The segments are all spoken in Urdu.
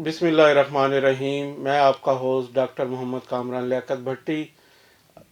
بسم اللہ الرحمن الرحیم. میں آپ کا ہوسٹ ڈاکٹر محمد کامران لیاقت بھٹی،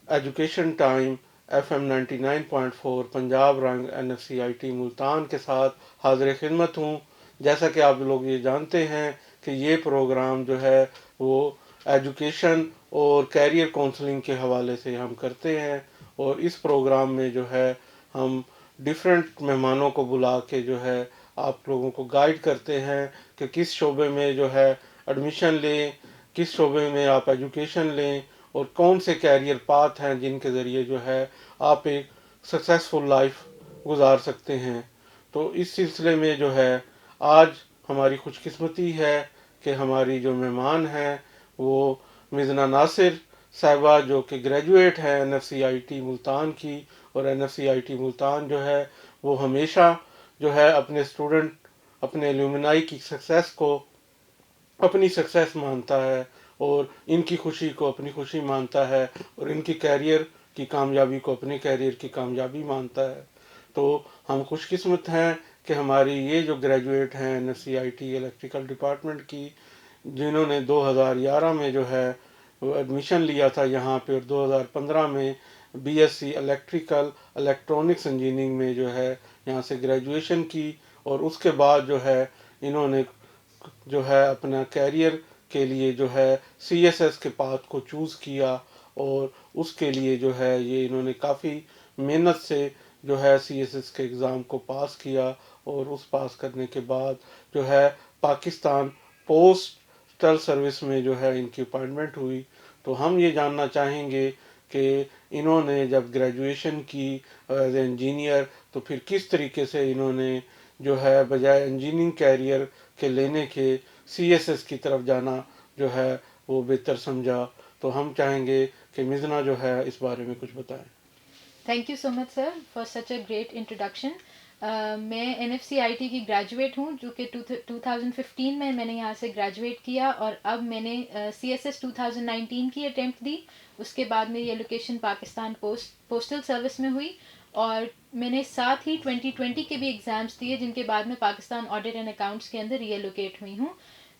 ایجوکیشن ٹائم FM 99.4 پنجاب رنگ NFC IT ملتان کے ساتھ حاضر خدمت ہوں. جیسا کہ آپ لوگ یہ جانتے ہیں کہ یہ پروگرام جو ہے وہ ایجوکیشن اور کیریئر کونسلنگ کے حوالے سے ہم کرتے ہیں، اور اس پروگرام میں جو ہے ہم ڈیفرنٹ مہمانوں کو بلا کے جو ہے آپ لوگوں کو گائیڈ کرتے ہیں کہ کس شعبے میں جو ہے ایڈمیشن لیں، کس شعبے میں آپ ایجوکیشن لیں، اور کون سے کیریئر پاتھ ہیں جن کے ذریعے جو ہے آپ ایک سکسیسفل لائف گزار سکتے ہیں. تو اس سلسلے میں جو ہے آج ہماری خوش قسمتی ہے کہ ہماری جو مہمان ہیں وہ مزنہ ناصر صاحبہ، جو کہ گریجویٹ ہیں NFC IT ملتان کی. اور NFC IT ملتان جو ہے وہ ہمیشہ جو ہے اپنے اسٹوڈنٹ، اپنے الومنائی کی سکسیس کو اپنی سکسیس مانتا ہے، اور ان کی خوشی کو اپنی خوشی مانتا ہے، اور ان کی کیریئر کی کامیابی کو اپنے کیریئر کی کامیابی مانتا ہے. تو ہم خوش قسمت ہیں کہ ہماری یہ جو گریجویٹ ہیں NFC IT الیکٹریکل ڈپارٹمنٹ کی، جنہوں نے 2011 میں جو ہے وہ ایڈمیشن لیا تھا یہاں پہ، اور 2015 میں BSc الیکٹریکل الیکٹرانکس انجینئرنگ میں جو ہے یہاں سے گریجویشن کی. اور اس کے بعد جو ہے انہوں نے جو ہے اپنا کیریئر کے لیے جو ہے CSS کے پاتھ کو چوز کیا، اور اس کے لیے جو ہے یہ انہوں نے کافی محنت سے جو ہے CSS کے ایگزام کو پاس کیا. اور اس پاس کرنے کے بعد جو ہے پاکستان پوسٹل سروس میں جو ہے ان کی اپائنٹمنٹ ہوئی. تو ہم یہ جاننا چاہیں گے کہ انہوں نے جب گریجویشن کی ایز اے انجینئر، تو پھر کس طریقے سے انہوں نے جو ہے بجائے انجینئرنگ کیریئر کے لینے کے CSS کی طرف جانا جو ہے وہ بہتر سمجھا. تو ہم چاہیں گے کہ مزنہ جو ہے اس بارے میں کچھ بتائیں. Thank you so much sir for such a great introduction. میں NFC IT کی گریجویٹ ہوں، جو کہ 2015 میں نے یہاں سے گریجویٹ کیا، اور اب میں نے CSS 2019 کی اٹیمپٹ دی. اس کے بعد میری ایلوکیشن پاکستان پوسٹل سروس میں ہوئی، اور میں نے ساتھ ہی 2020 کے بھی ایگزامس دیے، جن کے بعد میں پاکستان آڈٹ اینڈ اکاؤنٹس کے اندر ری ایلوکیٹ ہوئی ہوں.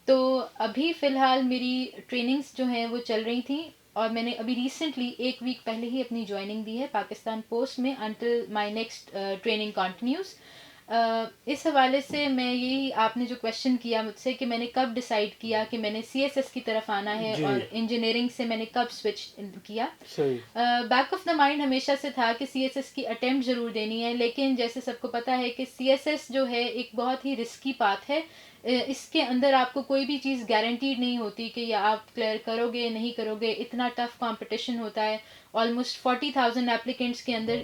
تو ابھی فی الحال میری ٹریننگس جو ہیں وہ چل رہی تھیں، اور میں نے ابھی ریسنٹلی 1 ویک پہلے ہی اپنی جوائننگ دی ہے پاکستان پوسٹ میں until my next training continues. اس حوالے سے میں یہی، آپ نے جو کویشچن کیا مجھ سے کہ میں نے کب ڈیسائیڈ کیا کہ میں نے CSS کی طرف آنا ہے، جی اور انجینئرنگ سے میں نے کب سوئچ کیا. صحیح. بیک آف دا مائنڈ ہمیشہ سے تھا کہ CSS کی اٹیمپٹ ضرور دینی ہے، لیکن جیسے سب کو پتہ ہے کہ CSS جو ہے ایک بہت ہی رسکی پاتھ ہے. اس کے اندر آپ کو کوئی بھی چیز گارنٹیڈ نہیں ہوتی کہ یہ آپ کلیئر کرو گے نہیں کرو گے. اتنا ٹف کمپٹیشن ہوتا ہے. آلموسٹ 40,000 اپلیکنٹس کے اندر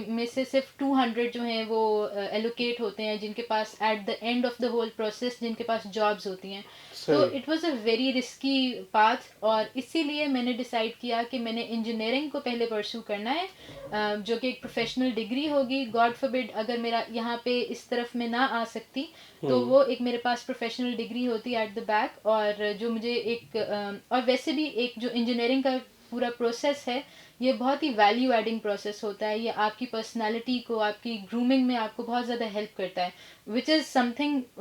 میں سے صرف 200 جو ہیں وہ ایلوکیٹ ہوتے ہیں، جن کے پاس at the end of the whole process جن کے پاس جابز ہوتی ہیں. تو صحیح. It was a very risky path, اور اسی لیے میں نے ڈیسائیڈ کیا کہ میں نے انجینئرنگ کو پہلے پرسو کرنا ہے، جو کہ ایک پروفیشنل ڈگری ہوگی. گاڈ فوربڈ اگر میرا یہاں پہ اس طرف میں نہ آ سکتی تو وہ ایک میرے پاس پروفیشنل ڈگری ہوتی ایٹ دا بیک، اور جو مجھے ایک اور ویسے بھی ایک جو انجینئرنگ کا پورا پروسیس ہے یہ بہت ہی ویلیو ایڈنگ پروسیس ہوتا ہے. یہ آپ کی پرسنالٹی کو، آپ کی گرومنگ میں آپ کو بہت زیادہ ہیلپ کرتا ہے، which is something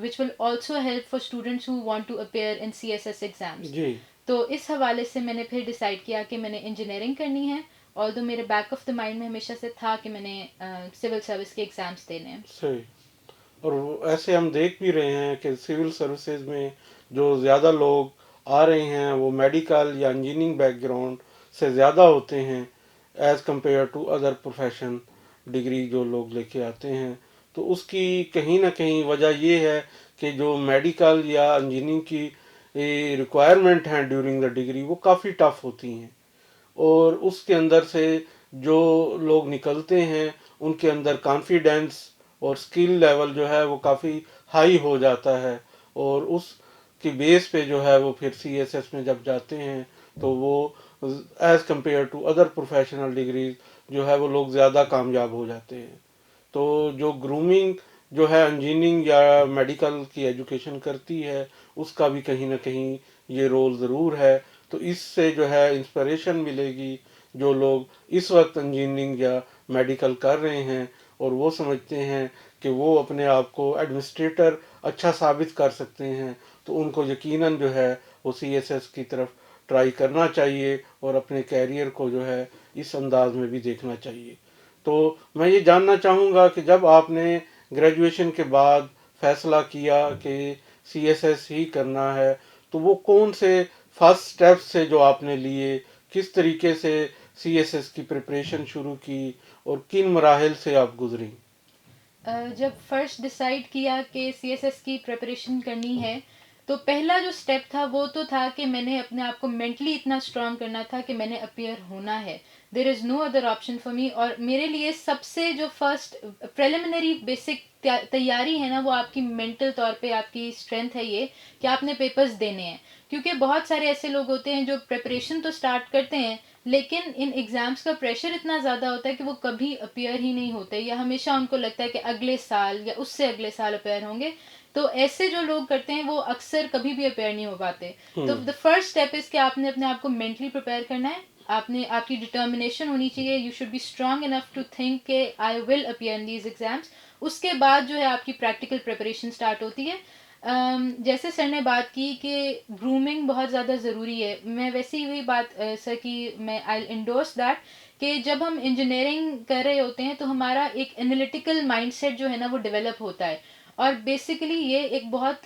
which will also help for students who want to appear in CSS exams. جی. تو اس حوالے سے میں نے پھر ڈیسائیڈ کیا کہ میں نے انجینئرنگ کرنی ہے، although میرے بیک آف دا مائنڈ میں ہمیشہ سے تھا کہ میں نے سول سروس کے ایگزامس دینے ہیں. صحیح. اور ایسے ہم دیکھ بھی رہے ہیں کہ سول سروسز میں جو زیادہ لوگ آ رہے ہیں وہ میڈیکل یا انجینئرنگ بیک گراؤنڈ سے زیادہ ہوتے ہیں as compare to other profession degree جو لوگ لے کے آتے ہیں. تو اس کی کہیں نہ کہیں وجہ یہ ہے کہ جو میڈیکل یا انجینئرنگ کی ریکوائرمنٹ ہیں ڈیورنگ دا ڈگری وہ کافی ٹف ہوتی ہیں، اور اس کے اندر سے جو لوگ نکلتے ہیں ان کے اندر کانفیڈینس اور اسکل لیول جو ہے وہ کافی ہائی ہو جاتا ہے. اور اس کی بیس پہ جو ہے وہ پھر CSS میں جب جاتے ہیں تو وہ as compare to other professional degrees جو ہے وہ لوگ زیادہ کامیاب ہو جاتے ہیں. تو جو گرومنگ جو ہے انجینئرنگ یا میڈیکل کی ایجوکیشن کرتی ہے اس کا بھی کہیں نہ کہیں یہ رول ضرور ہے. تو اس سے جو ہے انسپریشن ملے گی جو لوگ اس وقت انجینئرنگ یا میڈیکل کر رہے ہیں، اور وہ سمجھتے ہیں کہ وہ اپنے آپ کو ایڈمنسٹریٹر اچھا ثابت کر سکتے ہیں تو ان کو یقیناً جو ہے وہ سی ایس ایس کی طرف ٹرائی کرنا چاہیے اور اپنے کیریئر کو جو ہے اس انداز میں بھی دیکھنا چاہیے. تو میں یہ جاننا چاہوں گا کہ جب آپ نے گریجویشن کے بعد فیصلہ کیا کہ سی ایس ایس ہی کرنا ہے تو وہ کون سے فرسٹ اسٹیپس سے جو آپ نے لیے، کس طریقے سے سی ایس ایس کی پریپریشن شروع کی اور کن مراحل سے آپ گزری؟ جب فرسٹ ڈیسائیڈ کیا کہ سی ایس ایس کی پریپریشن کرنی ہے تو پہلا جو اسٹیپ تھا وہ تو تھا کہ میں نے اپنے آپ کو مینٹلی اتنا اسٹرانگ کرنا تھا کہ میں نے اپیئر ہونا ہے. There is no other option for me. اور میرے لیے سب سے جو فرسٹ پریلیمنری بیسک تیاری ہے نا وہ آپ کی مینٹل طور پہ آپ کی اسٹرینتھ ہے یہ کہ آپ نے پیپرز دینے ہیں. کیونکہ بہت سارے ایسے لوگ ہوتے ہیں جو پریپریشن تو اسٹارٹ کرتے ہیں لیکن ان ایگزامس کا پریشر اتنا زیادہ ہوتا ہے کہ وہ کبھی اپیئر ہی نہیں ہوتے یا ہمیشہ ان کو لگتا ہے کہ اگلے سال یا اس سے اگلے سال اپیئر ہوں گے. تو ایسے جو لوگ کرتے ہیں وہ اکثر کبھی بھی اپیئر نہیں ہو پاتے. تو دا فرسٹ اسٹیپ از کہ آپ نے اپنے آپ کو مینٹلی پریپیئر کرنا ہے. آپ کی ڈٹرمنیشن ہونی چاہیے. You should be strong enough to think کہ I will appear in these exams. اس کے بعد جو ہے آپ کی پریکٹیکل پریپریشن اسٹارٹ ہوتی ہے. جیسے سر نے بات کی کہ گرومنگ بہت زیادہ ضروری ہے. میں ویسے ہی وہی بات سر کی میں آئی انڈورس دیٹ کہ جب ہم انجینئرنگ کر رہے ہوتے ہیں تو ہمارا ایک انالیٹیکل مائنڈ سیٹ جو ہے نا وہ ڈیولپ ہوتا ہے. اور بیسیکلی یہ ایک بہت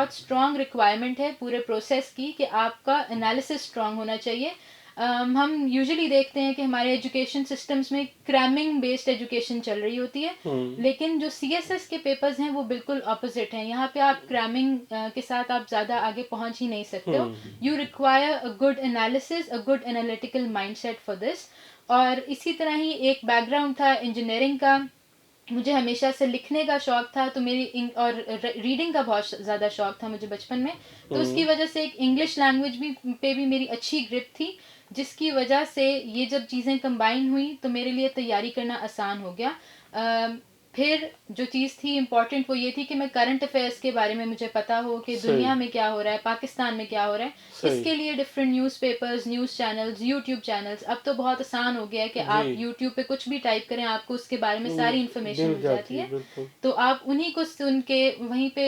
اسٹرانگ ریکوائرمنٹ ہے پورے پروسیس کی کہ آپ کا انالیسس اسٹرانگ ہونا چاہیے. ہم یوزلی دیکھتے ہیں کہ ہمارے ایجوکیشن سسٹمس میں کریمنگ بیسڈ ایجوکیشن چل رہی ہوتی ہے لیکن جو سی ایس ایس کے پیپرز ہیں وہ بالکل اپوزٹ ہیں. یہاں پہ آپ کریمنگ کے ساتھ آپ زیادہ آگے پہنچ ہی نہیں سکتے ہو. You require a good analysis a good analytical mindset for this. اور اسی طرح ہی ایک بیک گراؤنڈ تھا انجینئرنگ کا. مجھے ہمیشہ سے لکھنے کا شوق تھا تو میری اور ریڈنگ کا بہت زیادہ شوق تھا مجھے بچپن میں. تو اس کی وجہ سے ایک انگلش لینگویج پہ بھی میری اچھی گرپ تھی جس کی وجہ سے یہ جب چیزیں کمبائن ہوئیں تو میرے لیے تیاری کرنا آسان ہو گیا. پھر جو چیز تھی امپورٹنٹ وہ یہ تھی کہ میں کرنٹ افیئرس کے بارے میں مجھے پتا ہو کہ دنیا میں کیا ہو رہا ہے، پاکستان میں کیا ہو رہا ہے. اس کے لیے different news papers, news channels, YouTube channels. اب تو بہت آسان ہو گیا ہے کہ آپ یوٹیوب پہ کچھ بھی ٹائپ کریں آپ کو اس کے بارے میں ساری انفارمیشن مل جاتی ہے. تو آپ انہیں کو سن کے وہیں پہ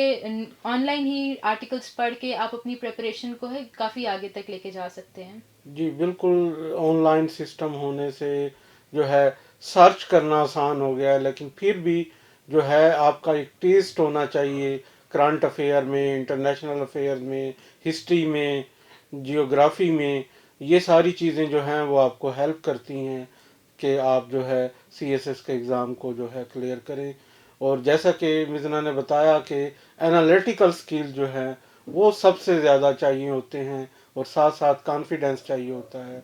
آن لائن ہی آرٹیکلس پڑھ کے آپ اپنی پریپریشن کو ہے کافی آگے تک لے کے جا سکتے ہیں. جی بالکل، آن لائن سسٹم ہونے سے جو ہے سرچ کرنا آسان ہو گیا ہے لیکن پھر بھی جو ہے آپ کا ایک ٹیسٹ ہونا چاہیے کرنٹ افیئر میں، انٹرنیشنل افیئر میں، ہسٹری میں، جیوگرافی میں. یہ ساری چیزیں جو ہیں وہ آپ کو ہیلپ کرتی ہیں کہ آپ جو ہے سی ایس ایس کے ایگزام کو جو ہے کلیئر کریں. اور جیسا کہ مزنہ نے بتایا کہ انالیٹیکل سکل جو ہے وہ سب سے زیادہ چاہیے ہوتے ہیں اور ساتھ ساتھ کانفیڈینس چاہیے ہوتا ہے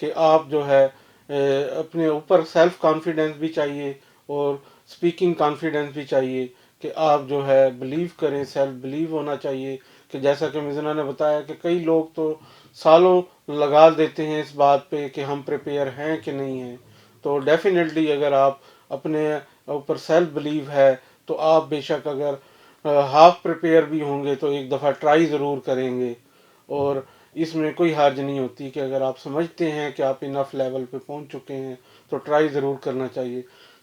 کہ آپ جو ہے اپنے اوپر سیلف کانفیڈینس بھی چاہیے اور اسپیکنگ کانفیڈینس بھی چاہیے کہ آپ جو ہے بلیو کریں. سیلف بلیو ہونا چاہیے کہ جیسا کہ مزنہ نے بتایا کہ کئی لوگ تو سالوں لگا دیتے ہیں اس بات پہ کہ ہم پریپیئر ہیں کہ نہیں ہیں. تو ڈیفینیٹلی اگر آپ اپنے اوپر سیلف بلیو ہے تو آپ بے شک اگر ہاف پریپیئر بھی ہوں گے تو ایک دفعہ ٹرائی ضرور کریں گے. اور اس میں کوئی حرج نہیں ہوتی کہ اگر آپ سمجھتے ہیں کہ آپ انف لیول پہ پہنچ چکے ہیں تو ٹرائی ضرور کرنا چاہیے.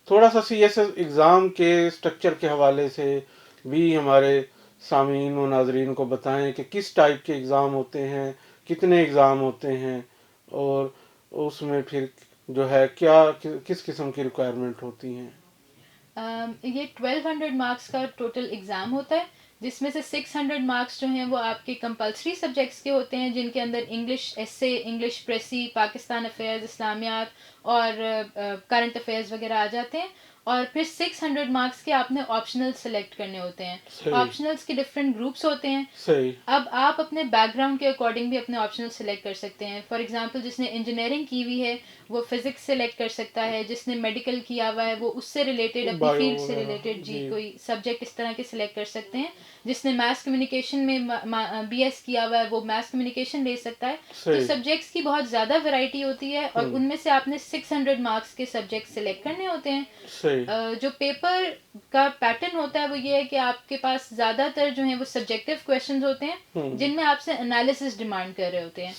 تھوڑا سا سی ایس ایس ایگزام کے اسٹرکچر کے حوالے سے بھی ہمارے سامعین و ناظرین کو بتائیں کہ کس ٹائپ کے ایگزام ہوتے ہیں، کتنے ایگزام ہوتے ہیں اور اس میں پھر جو ہے کیا کس قسم کی ریکوائرمنٹ ہوتی ہیں. یہ 1200 مارکس کا ٹوٹل ایگزام ہوتا ہے جس میں سے 600 مارکس جو ہیں وہ آپ کے کمپلسری سبجیکٹس کے ہوتے ہیں جن کے اندر انگلش ایسے، انگلش پریسی، پاکستان افیئرز، اسلامیات اور کرنٹ افیئرز وغیرہ آ جاتے ہیں. اور پھر 600 مارکس کے آپ نے آپشنل سلیکٹ کرنے ہوتے ہیں. آپشنلس کے ڈفرینٹ گروپس ہوتے ہیں. اب آپ اپنے بیک گراؤنڈ کے اکارڈنگ بھی اپنے آپشنل سلیکٹ کر سکتے ہیں. فار ایگزامپل جس نے انجینئرنگ کی ہوئی ہے وہ فزکس سلیکٹ کر سکتا ہے، جس نے میڈیکل کیا ہوا ہے وہ اس سے ریلیٹڈ اپنی فیلڈ سے ریلیٹڈ کوئی سبجیکٹ اس طرح کے سلیکٹ کر سکتے ہیں. جس نے میس کمیونیکیشن میں BS کیا ہوا ہے وہ میس کمیونیکیشن لے سکتا ہے. تو سبجیکٹس کی بہت زیادہ ورائٹی ہوتی ہے اور ان میں سے آپ نے 600 مارکس کے سبجیکٹ سلیکٹ کرنے ہوتے ہیں. جو پیپر کا پیٹرن ہوتا ہے وہ یہ ہے کہ آپ کے پاس زیادہ تر جو ہیں وہ سبجیکٹیو کویشچنز ہوتے ہیں جن میں آپ سے انالیسس ڈیمانڈ کر رہے ہوتے ہیں.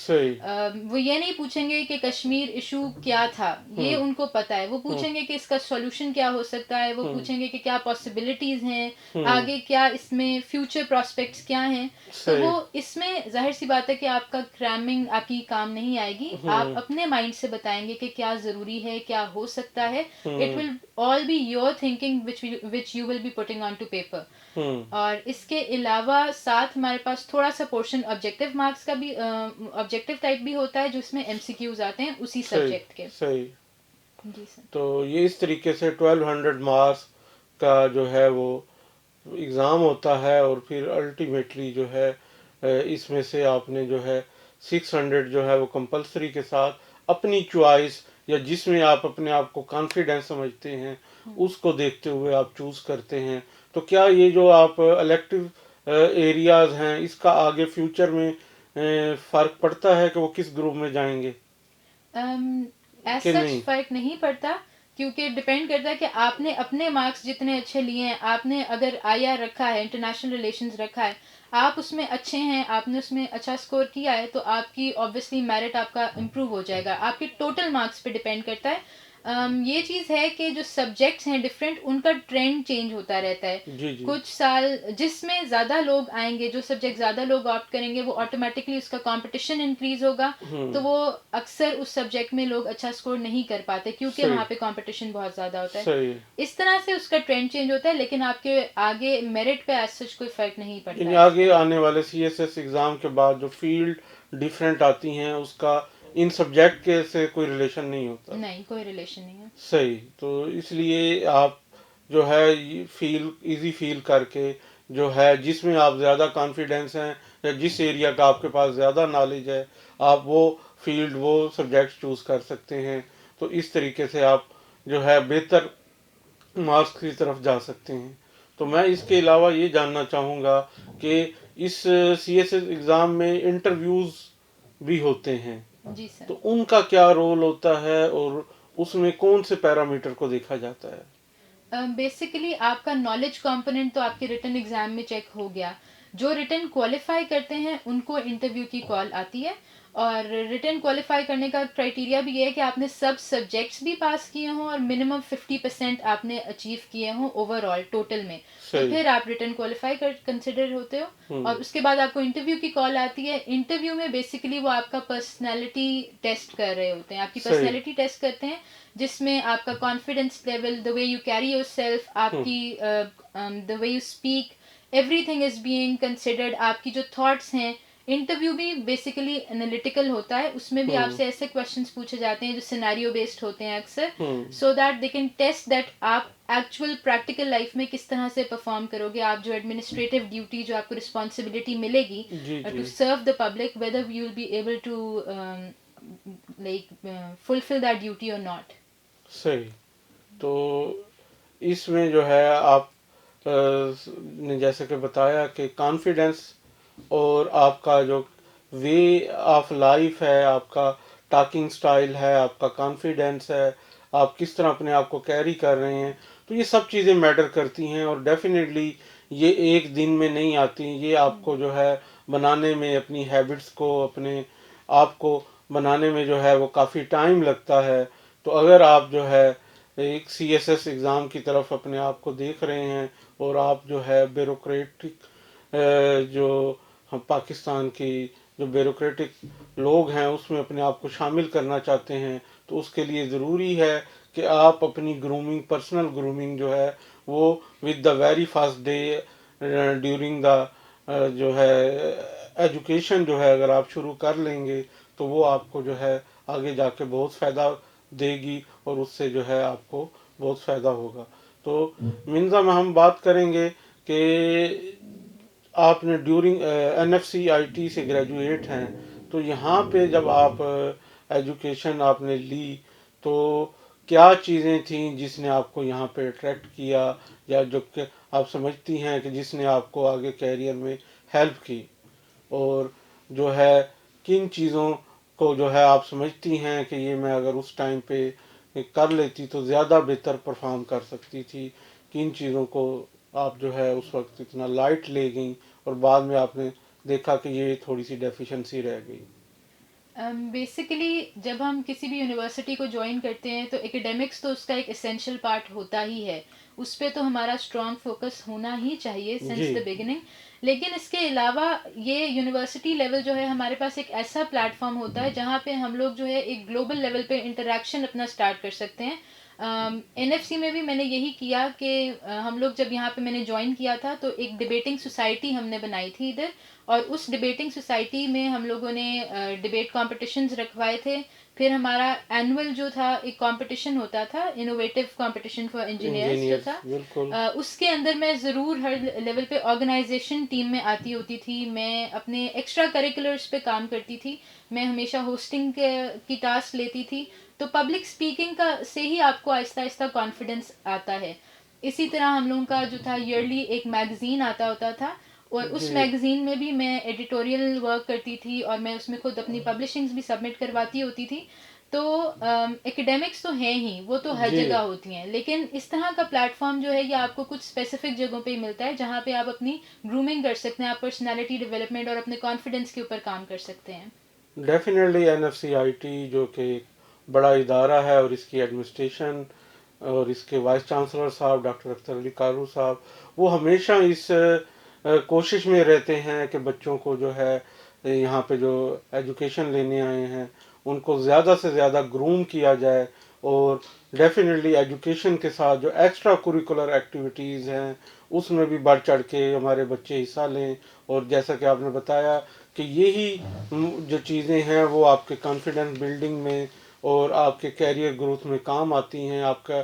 وہ یہ نہیں پوچھیں گے کہ کشمیر ایشو کیا تھا, یہ ان کو پتا ہے. وہ پوچھیں گے کہ اس کا سولوشن کیا ہو سکتا ہے, وہ پوچھیں گے کہ کیا پاسبلٹیز ہیں آگے, کیا اس میں فیوچر پراسپیکٹس کیا ہیں. تو وہ اس میں ظاہر سی بات ہے کہ آپ کا کرامنگ آپ کی کام نہیں آئے گی. آپ اپنے مائنڈ سے بتائیں گے کہ کیا ضروری ہے, کیا ہو سکتا ہے. It will all be your thinking which you will be putting on to paper. اور اس کے علاوہ ساتھ ہمارے پاس تھوڑا سا پورشن آبجیکٹیو مارکس کا بھی آبجیکٹیو ٹائپ بھی ہوتا ہے جس میں MCQs آتے ہیں اسی سبجیکٹ کے. صحیح. جی سر. تو یہ اس طریقے سے 1200 مارکس کا جو ہے وہ ایگزام ہوتا ہے اور پھر الٹیمیٹلی جو ہے اس میں سے آپ نے جو ہے 600 جو ہے وہ کمپلسری کے ساتھ اپنی چوائس یا جس میں آپ اپنے آپ کو کانفیڈنس سمجھتے ہیں اس کو دیکھتے ہوئے آپ چوز کرتے ہیں. تو کیا یہ جو آپ الیکٹیو ایریاز ہیں اس کا آگے فیوچر میں فرق پڑتا ہے کہ وہ کس گروپ میں جائیں گے؟ ایز سچ فرق نہیں پڑتا, کیونکہ ڈپینڈ کرتا ہے کہ آپ نے اپنے مارکس جتنے اچھے لیے ہیں. آپ نے اگر IR رکھا ہے, انٹرنیشنل ریلیشنز رکھا ہے, آپ اس میں اچھے ہیں, آپ نے اس میں اچھا اسکور کیا ہے, تو آپ کی آبویسلی میرٹ آپ کا امپروو ہو جائے گا. آپ کے ٹوٹل مارکس پہ ڈپینڈ کرتا ہے. یہ چیز ہے کہ جو سبجیکٹس ہیں ڈفرینٹ, ان کا ٹرینڈ چینج ہوتا رہتا ہے. کچھ سال جس میں زیادہ لوگ آئیں گے, جو سبجیکٹ زیادہ لوگ آپٹ کریں گے, وہ آٹومیٹکلی اس کا کمپٹیشن انکریز ہوگا. تو وہ اکثر اس سبجیکٹ میں لوگ اچھا اسکور نہیں کر پاتے کیونکہ وہاں پہ کمپٹیشن بہت زیادہ ہوتا ہے. اس طرح سے اس کا ٹرینڈ چینج ہوتا ہے, لیکن آپ کے آگے میرٹ پہ ایز سچ کوئی فرق نہیں پڑتا ہے. آگے آنے والے CSS ایگزام کے بعد جو فیلڈ ڈیفرنٹ آتی ہیں اس کا ان سبجیکٹ کے سے کوئی ریلیشن نہیں ہوتا؟ نہیں, کوئی ریلیشن نہیں ہے. صحیح. تو اس لیے آپ جو ہے ایزی فیل کر کے جو ہے جس میں آپ زیادہ کانفیڈنس ہیں یا جس ایریا کا آپ کے پاس زیادہ نالج ہے, آپ وہ فیلڈ وہ سبجیکٹ چوز کر سکتے ہیں. تو اس طریقے سے آپ جو ہے بہتر مارکس کی طرف جا سکتے ہیں. تو میں اس کے علاوہ یہ جاننا چاہوں گا کہ اس CSS ایگزام میں انٹرویوز بھی ہوتے ہیں. جی سر. تو ان کا کیا رول ہوتا ہے اور اس میں کون سے پیرامیٹر کو دیکھا جاتا ہے؟ بیسیکلی آپ کا نالج کمپوننٹ تو آپ کے ریٹن ایگزام میں چیک ہو گیا. جو ریٹن کوالیفائی کرتے ہیں ان کو انٹرویو کی کال آتی ہے, اور ریٹن کوالیفائی کرنے کا کرائٹیریا بھی یہ ہے کہ آپ نے سب سبجیکٹس بھی پاس کیے ہوں اور منیمم 50% آپ نے اچیو کیے ہوں اوور آل ٹوٹل میں, تو پھر آپ ریٹن کوالیفائی کنسیڈر ہوتے ہو. اور اس کے بعد آپ کو انٹرویو کی کال آتی ہے. انٹرویو میں بیسیکلی وہ آپ کا پرسنالٹی ٹیسٹ کر رہے ہوتے ہیں, آپ کی پرسنالٹی ٹیسٹ کرتے ہیں, جس میں آپ کا confidence level, the way you carry yourself, آپ کی the way you speak, everything is being considered. آپ کی جو تھاٹس ہیں, انٹرویو بھی بیسیکلی انالیٹیکل ہوتا ہے. اس میں بھی آپ سے ایسے کویشچنس پوچھے جاتے ہیں جو سینیریو بیسڈ ہوتے ہیں اکثر, so that they can test that آپ ایکچوئل پریکٹیکل لائف میں کس طرح سے پرفارم کرو گے. آپ جو ایڈمنسٹریٹو ڈیوٹی, جو آپ کو رسپانسبلٹی ملے گی to serve the public, whether you will be able to like fulfil that duty or not. صحیح. تو اس میں جو ہے آپ نے جیسے کہ بتایا کہ کانفیڈنس اور آپ کا جو وے آف لائف ہے, آپ کا ٹاکنگ سٹائل ہے, آپ کا کانفیڈنس ہے, آپ کس طرح اپنے آپ کو کیری کر رہے ہیں, تو یہ سب چیزیں میٹر کرتی ہیں. اور ڈیفینیٹلی یہ ایک دن میں نہیں آتی, یہ آپ کو جو ہے بنانے میں, اپنی ہیبٹس کو, اپنے آپ کو بنانے میں جو ہے وہ کافی ٹائم لگتا ہے. تو اگر آپ جو ہے ایک CSS ایگزام کی طرف اپنے آپ کو دیکھ رہے ہیں اور آپ جو ہے بیوروکریٹک جو ہم پاکستان کی جو بیوروکریٹک لوگ ہیں اس میں اپنے آپ کو شامل کرنا چاہتے ہیں, تو اس کے لیے ضروری ہے کہ آپ اپنی گرومنگ, پرسنل گرومنگ جو ہے وہ with the very first day during the جو ہے ایجوکیشن جو ہے اگر آپ شروع کر لیں گے تو وہ آپ کو جو ہے آگے جا کے بہت فائدہ دے گی اور اس سے جو ہے آپ کو بہت فائدہ ہوگا. تو منزا میں ہم بات کریں گے کہ آپ نے ڈیورنگ NFC-IT سے گریجویٹ ہیں, تو یہاں پہ جب آپ ایجوکیشن آپ نے لی تو کیا چیزیں تھیں جس نے آپ کو یہاں پہ اٹریکٹ کیا, یا جو کہ آپ سمجھتی ہیں کہ جس نے آپ کو آگے کیریئر میں ہیلپ کی، اور جو ہے کن چیزوں کو جو ہے آپ سمجھتی ہیں کہ یہ میں اگر اس ٹائم پہ کر لیتی تو زیادہ بہتر پرفارم کر سکتی تھی، کن چیزوں کو آپ جو ہے اس وقت اتنا لائٹ لے گئیں اور بعد میں آپ نے دیکھا کہ یہ تھوڑی سی ڈیفیشنسی رہ گئی؟ بیسیکلی جب ہم کسی بھی یونیورسٹی کو جوائن کرتے ہیں تو ایکیڈیمکس تو اس کا ایک اسینشیل پارٹ ہوتا ہی ہے، اس پہ تو ہمارا اسٹرانگ فوکس ہونا ہی چاہیے سنس جی دا بگننگ. لیکن اس کے علاوہ یہ یونیورسٹی لیول جو ہے ہمارے پاس ایک ایسا پلیٹ فارم ہوتا ہے جہاں پہ ہم لوگ جو ہے ایک گلوبل لیول پہ انٹریکشن اپنا اسٹارٹ کر سکتے ہیں. این ایف سی میں بھی میں نے یہی کیا کہ ہم لوگ جب یہاں پہ میں نے جوائن کیا تھا تو ایک ڈبیٹنگ سوسائٹی ہم نے بنائی تھی ادھر، اور اس ڈبیٹنگ سوسائٹی میں ہم لوگوں نے ڈبیٹ کمپٹیشنز رکھوائے تھے. پھر ہمارا اینول جو تھا ایک کمپٹیشن ہوتا تھا، انوویٹیو کمپٹیشن فار انجینئرس جو انجینئرس تھا، بالکل. اس کے اندر میں ضرور ہر لیول پہ آرگنائزیشن ٹیم میں آتی ہوتی تھی. میں اپنے ایکسٹرا کریکولرس پہ کام کرتی تھی، میں ہمیشہ ہوسٹنگ کی ٹاسک لیتی تھی. تو پبلک اسپیکنگ کا سے ہی آپ کو آہستہ آہستہ کانفیڈنس آتا ہے. اسی طرح ہم لوگوں کا جو تھا ایئرلی ایک میگزین آتا ہوتا تھا، اور اس جی میگزین میں بھی میں ایڈیٹوریل ورک کرتی تھی اور میں اس میں خود اپنی پبلشنگز بھی سبمٹ کرواتی ہوتی تھی. تو ایکیڈیمکس تو ہیں ہی، وہ تو ہر جی جگہ ہوتی ہیں، لیکن اس طرح کا پلیٹ فارم جو ہے یہ آپ کو کچھ اسپیسیفک جگہوں پہ ہی ملتا ہے جہاں پہ آپ اپنی گرومنگ کر سکتے ہیں، آپ پرسنالٹی ڈیولپمنٹ اور اپنے کانفیڈنس کے اوپر کام کر سکتے ہیں. Definitely N F C I T جو کہ ایک بڑا ادارہ ہے، اور اس کی ایڈمنسٹریشن اور اس کے وائس چانسلر صاحب ڈاکٹر اختر علی کارو صاحب، وہ ہمیشہ اس کوشش میں رہتے ہیں کہ بچوں کو جو ہے یہاں پہ جو ایجوکیشن لینے آئے ہیں ان کو زیادہ سے زیادہ گروم کیا جائے، اور ڈیفینیٹلی ایجوکیشن کے ساتھ جو ایکسٹرا کوریکولر ایکٹیویٹیز ہیں اس میں بھی بڑھ چڑھ کے ہمارے بچے حصہ لیں. اور جیسا کہ آپ نے بتایا کہ یہی جو چیزیں ہیں وہ آپ کے کانفیڈنس بلڈنگ میں اور آپ کے کیریئر گروتھ میں کام آتی ہیں. آپ کا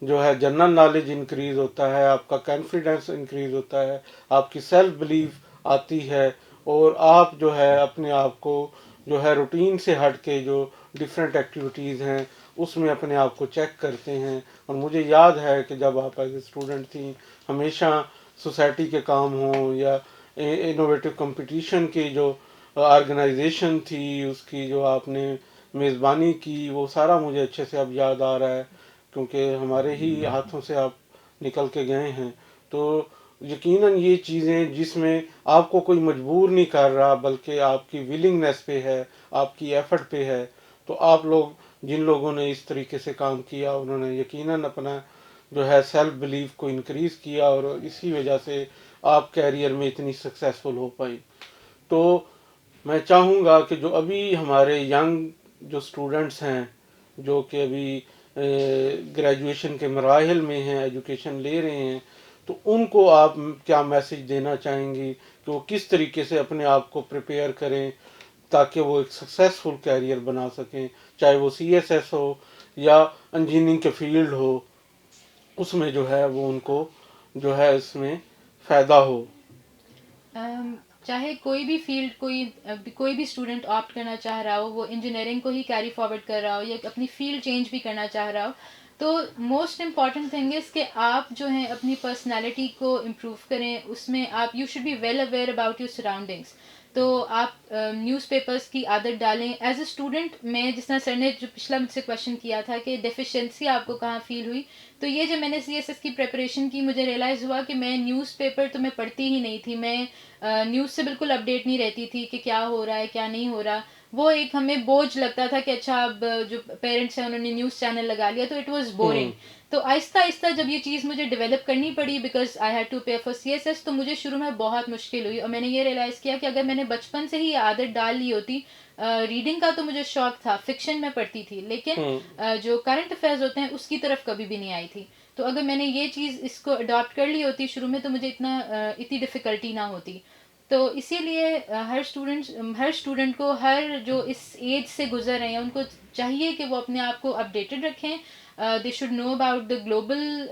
جو ہے جنرل نالج انکریز ہوتا ہے، آپ کا کانفیڈنس انکریز ہوتا ہے، آپ کی سیلف بلیف آتی ہے، اور آپ جو ہے اپنے آپ کو جو ہے روٹین سے ہٹ کے جو ڈفرینٹ ایکٹیویٹیز ہیں اس میں اپنے آپ کو چیک کرتے ہیں. اور مجھے یاد ہے کہ جب آپ ایز اے اسٹوڈنٹ تھیں ہمیشہ سوسائٹی کے کام ہوں یا انوویٹو کمپٹیشن کی جو آرگنائزیشن تھی اس کی جو آپ نے میزبانی کی، وہ سارا مجھے اچھے سے اب یاد آ رہا ہے کیونکہ ہمارے ہی ہاتھوں سے آپ نکل کے گئے ہیں. تو یقیناً یہ چیزیں جس میں آپ کو کوئی مجبور نہیں کر رہا بلکہ آپ کی ولنگنیس پہ ہے، آپ کی ایفرٹ پہ ہے، تو آپ لوگ جن لوگوں نے اس طریقے سے کام کیا انہوں نے یقیناً اپنا جو ہے سیلف بلیف کو انکریز کیا، اور اسی وجہ سے آپ کیریئر میں اتنی سکسیسفل ہو پائیں. تو میں چاہوں گا کہ جو ابھی ہمارے ینگ جو اسٹوڈنٹس ہیں جو کہ ابھی گریجویشن کے مراحل میں ہیں، ایجوکیشن لے رہے ہیں، تو ان کو آپ کیا میسج دینا چاہیں گی کہ وہ کس طریقے سے اپنے آپ کو پریپیئر کریں تاکہ وہ ایک سکسیسفل کیریئر بنا سکیں، چاہے وہ سی ایس ایس ہو یا انجینئرنگ کے فیلڈ ہو، اس میں جو ہے وہ ان کو جو ہے اس میں فائدہ ہو. چاہے کوئی بھی فیلڈ کوئی بھی اسٹوڈنٹ آپٹ کرنا چاہ رہا ہو، وہ انجینئرنگ کو ہی کیری فارورڈ کر رہا ہو یا اپنی فیلڈ چینج بھی کرنا چاہ رہا ہو، تو موسٹ امپورٹنٹ تھنگ از کہ آپ جو ہیں اپنی پرسنالٹی کو امپروو کریں. اس میں آپ you should be well aware about your surroundings. تو آپ نیوز پیپرس کی عادت ڈالیں. ایز اے اسٹوڈنٹ میں جس طرح سر نے جو پچھلا مجھ سے کوشچن کیا تھا کہ ڈیفیشینسی آپ کو کہاں فیل ہوئی، تو یہ جب میں نے سی ایس ایس کی پریپریشن کی مجھے ریئلائز ہوا کہ میں نیوز پیپر تو میں پڑھتی ہی نہیں تھی، میں نیوز سے بالکل اپڈیٹ نہیں رہتی تھی کہ کیا ہو رہا ہے کیا نہیں ہو رہا. وہ ایک ہمیں بوجھ لگتا تھا کہ اچھا اب جو پیرنٹس ہیں انہوں نے نیوز چینل لگا لیا، تو اٹ واز بورنگ. تو آہستہ آہستہ جب یہ چیز مجھے ڈیولپ کرنی پڑی because I had to pay for C S S, تو مجھے شروع میں بہت مشکل ہوئی. اور میں نے یہ ریئلائز کیا کہ اگر میں نے بچپن سے ہی عادت ڈال لی ہوتی، ریڈنگ کا تو مجھے شوق تھا، فکشن میں پڑھتی تھی، لیکن جو کرنٹ افیئرز ہوتے ہیں اس کی طرف کبھی بھی نہیں آئی تھی. تو اگر میں نے یہ چیز اس کو اڈاپٹ کر لی ہوتی شروع میں تو مجھے اتنی ڈفیکلٹی نہ ہوتی. تو اسی لیے ہر اسٹوڈنٹ کو جو اس ایج سے گزر رہے ہیں ان کو چاہیے کہ وہ اپنے آپ کو اپڈیٹڈ رکھیں، They should know about the global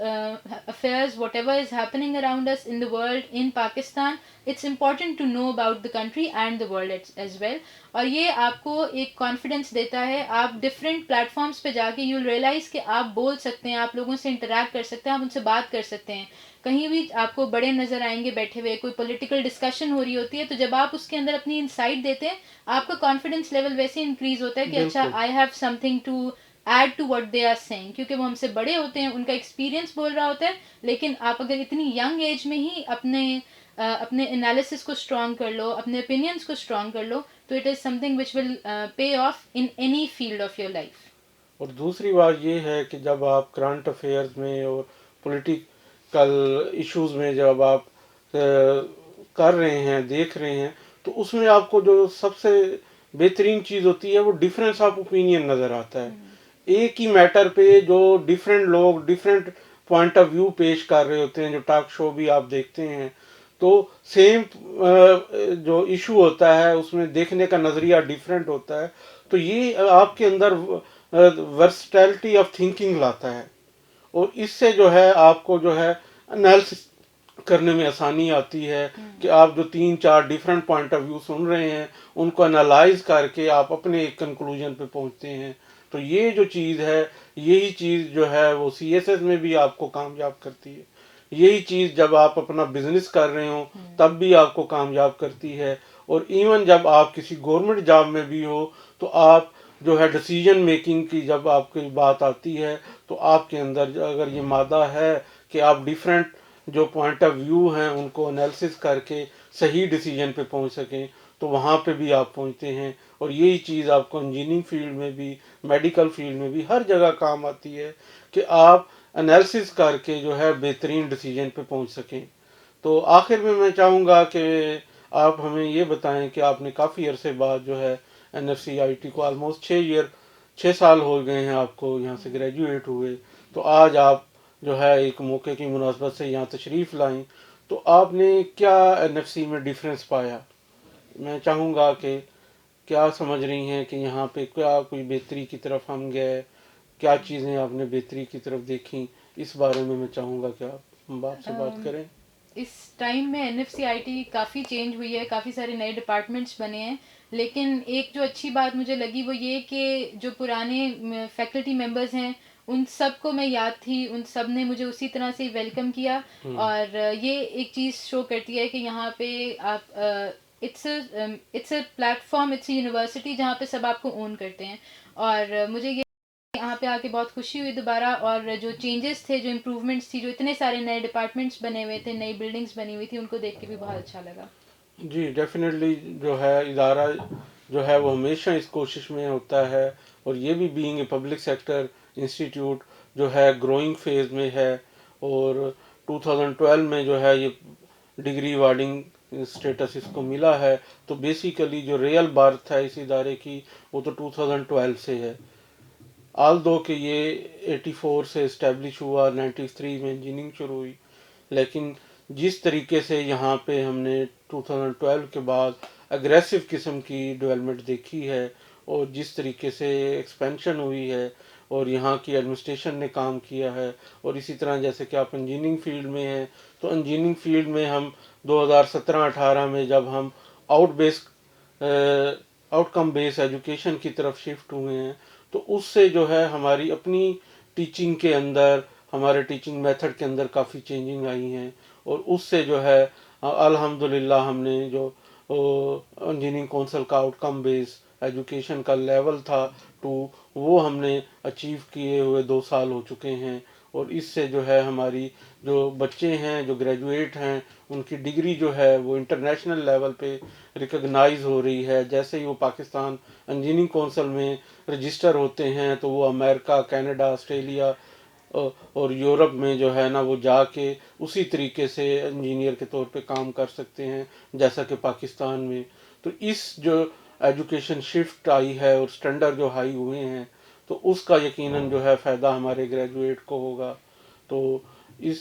affairs, whatever is happening around us in the world, in Pakistan. It's important to know about the country and the world as well. اور یہ آپ کو ایک کانفیڈنس دیتا ہے. آپ ڈفرینٹ پلیٹفارمس پہ جا کے یو ول ریئلائز کہ آپ بول سکتے ہیں, آپ لوگوں سے انٹریکٹ کر سکتے ہیں, آپ ان سے بات کر سکتے ہیں. کہیں بھی آپ کو بڑے نظر آئیں گے بیٹھے ہوئے, کوئی پولیٹیکل ڈسکشن ہو رہی ہوتی ہے, تو جب آپ اس کے اندر اپنی انسائٹ دیتے ہیں, آپ کا کانفیڈنس لیول ویسے انکریز ہوتا ہے کہ اچھا I have something to add to what they are saying, کیونکہ وہ ہم سے بڑے ہوتے ہیں, ان کا ایکسپیرینس بول رہا ہوتا ہے. لیکن آپ اگر اتنی ینگ ایج میں ہی اپنے انالیسس کو اسٹرانگ کر لو, اپنے اوپینینس کو اسٹرانگ کر لو, تو it is something which will pay off in any field of your life. اور دوسری بات یہ ہے کہ جب آپ کرنٹ افیئرز میں اور پولیٹیکل ایشوز میں جب آپ کر رہے ہیں, دیکھ رہے ہیں, تو اس میں آپ کو جو سب سے بہترین چیز ہوتی ہے وہ ڈفرینس آف اوپینین نظر آتا ہے. ایک ہی میٹر پہ جو ڈفرینٹ لوگ ڈفرینٹ پوائنٹ آف ویو پیش کر رہے ہوتے ہیں, جو ٹاک شو بھی آپ دیکھتے ہیں, تو سیم جو ایشو ہوتا ہے اس میں دیکھنے کا نظریہ ڈفرینٹ ہوتا ہے. تو یہ آپ کے اندر ورسٹیلٹی آف تھنکنگ لاتا ہے, اور اس سے جو ہے آپ کو جو ہے انالیسس کرنے میں آسانی آتی ہے کہ آپ جو 3-4 ڈفرینٹ پوائنٹ آف ویو سن رہے ہیں ان کو انالائز کر کے آپ اپنے ایک کنکلوژن پہ پہنچتے ہیں. تو یہ جو چیز ہے, یہی چیز جو ہے وہ سی ایس ایس میں بھی آپ کو کامیاب کرتی ہے. یہی چیز جب آپ اپنا بزنس کر رہے ہوں تب بھی آپ کو کامیاب کرتی ہے. اور ایون جب آپ کسی گورنمنٹ جاب میں بھی ہو تو آپ جو ہے ڈیسیجن میکنگ کی جب آپ کی بات آتی ہے تو آپ کے اندر اگر یہ مادہ ہے کہ آپ ڈیفرنٹ جو پوائنٹ آف ویو ہیں ان کو انالیسس کر کے صحیح ڈیسیجن پہ پہنچ سکیں, تو وہاں پہ بھی آپ پہنچتے ہیں. اور یہی چیز آپ کو انجینئرنگ فیلڈ میں بھی, میڈیکل فیلڈ میں بھی, ہر جگہ کام آتی ہے کہ آپ انالیسس کر کے جو ہے بہترین ڈیسیجن پہ پہنچ سکیں. تو آخر میں چاہوں گا کہ آپ ہمیں یہ بتائیں کہ آپ نے کافی عرصے بعد جو ہے N F C I T کو آلموسٹ 6 سال ہو گئے ہیں آپ کو یہاں سے گریجویٹ ہوئے, تو آج آپ جو ہے ایک موقع کی مناسبت سے یہاں تشریف لائیں, تو آپ نے کیا این ایف سی میں ڈیفرنس پایا؟ میں چاہوں گا کہ کیا سمجھ رہی ہیں کہ یہاں پہ کیا کوئی بہتری کی طرف ہم گئے, کیا چیزیں آپ نے بہتری کی طرف دیکھیں, اس بارے میں چاہوں گا کہ آپ سے بات کریں. اس ٹائم میں N F C I T کافی چینج ہوئی ہے, کافی سارے نئے ڈپارٹمنٹس بنے ہیں, لیکن ایک جو اچھی بات مجھے لگی وہ یہ کہ جو پرانے فیکلٹی ممبرز ہیں ان سب کو میں یاد تھی, ان سب نے مجھے اسی طرح سے ویلکم کیا. اور یہ ایک چیز شو کرتی ہے کہ یہاں پہ آپ it's a platform, it's a university جہاں پہ سب آپ کو اون کرتے ہیں. اور مجھے یہ یہاں پہ آ کے بہت خوشی ہوئی دوبارہ, اور جو چینجز تھے, جو امپروومنٹس تھی, جو اتنے سارے نئے ڈپارٹمنٹس بنے ہوئے تھے, نئی بلڈنگس بنی ہوئی تھی, ان کو دیکھ کے بھی بہت اچھا لگا. جی ڈیفینیٹلی جو ہے ادارہ جو ہے وہ ہمیشہ اس کوشش میں ہوتا ہے, اور یہ بھی being a public sector institute جو ہے گروئنگ فیز میں ہے, اور 2012 میں جو ہے یہ ڈگری ایوارڈنگ اسٹیٹس اس کو ملا ہے. تو بیسیکلی جو ریئل برتھ ہے اس ادارے کی وہ تو 2012 سے ہے, آل دو کہ یہ 84 سے اسٹیبلش ہوا, 93 میں انجینئرنگ شروع ہوئی, لیکن جس طریقے سے یہاں پہ ہم نے 2012 کے بعد اگریسو قسم کی ڈیولپمنٹ دیکھی ہے, اور جس طریقے سے ایکسپینشن ہوئی ہے, اور یہاں کی ایڈمنسٹریشن نے کام کیا ہے, اور اسی طرح جیسے کہ آپ انجینئرنگ فیلڈ میں ہیں تو انجینئرنگ فیلڈ میں ہم 2017-18 میں جب ہم آؤٹ کم بیس ایجوکیشن کی طرف شفٹ ہوئے ہیں, تو اس سے جو ہے ہماری اپنی ٹیچنگ کے اندر, ہمارے ٹیچنگ میتھڈ کے اندر کافی چینجنگ آئی ہیں, اور اس سے جو ہے الحمدللہ ہم نے جو انجینئرنگ کونسل کا آؤٹ کم بیس ایجوکیشن کا لیول تھا 2, وہ ہم نے اچیو کیے ہوئے 2 سال ہو چکے ہیں. اور اس سے جو ہے ہماری جو بچے ہیں جو گریجویٹ ہیں ان کی ڈگری جو ہے وہ انٹرنیشنل لیول پہ ریکگنائز ہو رہی ہے. جیسے ہی وہ پاکستان انجینئرنگ کونسل میں رجسٹر ہوتے ہیں تو وہ امریکہ, کینیڈا, آسٹریلیا اور یورپ میں جو ہے نا وہ جا کے اسی طریقے سے انجینئر کے طور پہ کام کر سکتے ہیں جیسا کہ پاکستان میں. تو اس جو ایجوکیشن شفٹ آئی ہے اور سٹینڈرڈ جو ہائی ہوئے ہیں تو اس کا یقیناً جو ہے فائدہ ہمارے گریجویٹ کو ہوگا. تو اس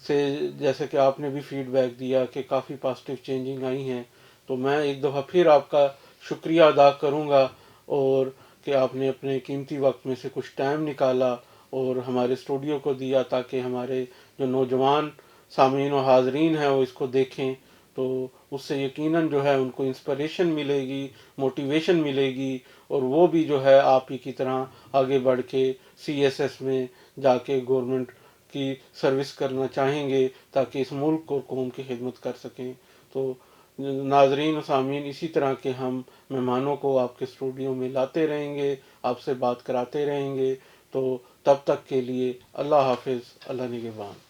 سے جیسے کہ آپ نے بھی فیڈ بیک دیا کہ کافی پازیٹیو چینجنگ آئی ہیں, تو میں ایک دفعہ پھر آپ کا شکریہ ادا کروں گا, اور کہ آپ نے اپنے قیمتی وقت میں سے کچھ ٹائم نکالا اور ہمارے اسٹوڈیو کو دیا تاکہ ہمارے جو نوجوان سامعین و حاضرین ہیں وہ اس کو دیکھیں، تو اس سے یقیناً جو ہے ان کو انسپریشن ملے گی، موٹیویشن ملے گی، اور وہ بھی جو ہے آپ ہی کی طرح آگے بڑھ کے CSS میں جا کے گورنمنٹ کی سروس کرنا چاہیں گے تاکہ اس ملک اور قوم کی خدمت کر سکیں۔ تو ناظرین و سامعین، اسی طرح کے ہم مہمانوں کو آپ کے اسٹوڈیو میں لاتے رہیں گے، آپ سے بات کراتے رہیں گے، تو تب تک کے لیے اللہ حافظ، اللہ نگہبان۔